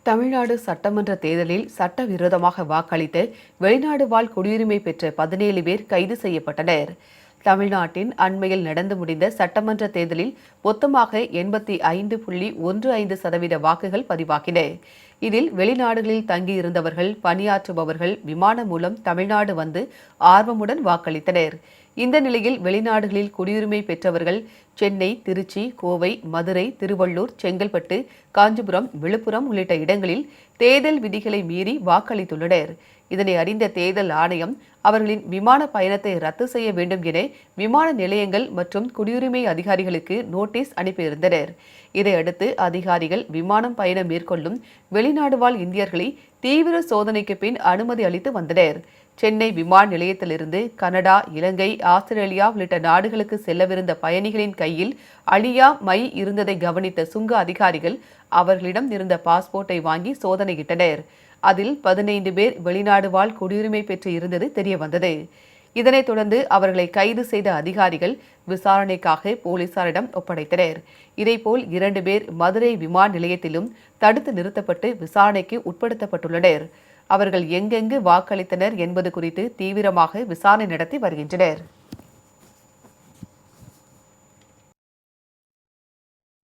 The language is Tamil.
தமிழ்நாடு சட்டமன்ற தேர்தலில் சட்டவிரோதமாக வாக்களித்து வெளிநாடு வாழ் குடியுரிமை பெற்ற 17 பேர் கைது செய்யப்பட்டனர். தமிழ்நாட்டின் அண்மையில் நடந்து முடிந்த சட்டமன்ற தேர்தலில் மொத்தமாக 85.15% வாக்குகள் பதிவாகின. இதில் வெளிநாடுகளில் தங்கியிருந்தவர்கள், பணியாற்றுபவர்கள் விமானம் மூலம் தமிழ்நாடு வந்து ஆர்வமுடன் வாக்களித்தனர். இந்த நிலையில் வெளிநாடுகளில் குடியுரிமை பெற்றவர்கள் சென்னை, திருச்சி, கோவை, மதுரை, திருவள்ளூர், செங்கல்பட்டு, காஞ்சிபுரம், விழுப்புரம் உள்ளிட்ட இடங்களில் தேர்தல் விதிகளை மீறி வாக்களித்துள்ளனர். இதனை அறிந்த தேர்தல் ஆணையம் அவர்களின் விமான பயணத்தை ரத்து செய்ய வேண்டும் என விமான நிலையங்கள் மற்றும் குடியுரிமை அதிகாரிகளுக்கு நோட்டீஸ் அனுப்பியிருந்தனர். இதையடுத்து அதிகாரிகள் விமானம் பயணம் மேற்கொள்ளும் வெளிநாடு வாழ் இந்தியர்களை தீவிர சோதனைக்கு பின் அனுமதி அளித்து வந்தனர். சென்னை விமான நிலையத்திலிருந்து கனடா, இலங்கை, ஆஸ்திரேலியா உள்ளிட்ட நாடுகளுக்கு செல்லவிருந்த பயணிகளின் கையில் அழியா மை இருந்ததை கவனித்த சுங்க அதிகாரிகள் அவர்களிடம் இருந்த பாஸ்போர்ட்டை வாங்கி சோதனையிட்டனர். அதில் 15 பேர் வெளிநாடு வாழ் குடியுரிமை பெற்று இருந்தது தெரியவந்தது. இதனைத் தொடர்ந்து அவர்களை கைது செய்த அதிகாரிகள் விசாரணைக்காக போலீசாரிடம் ஒப்படைத்தனர். இதேபோல் 2 பேர் மதுரை விமான நிலையத்திலும் தடுத்து நிறுத்தப்பட்டு விசாரணைக்கு உட்படுத்தப்பட்டுள்ளனர். அவர்கள் எங்கெங்கு வாக்களித்தனர் என்பது குறித்து தீவிரமாக விசாரணை நடத்தி வருகின்றனர்.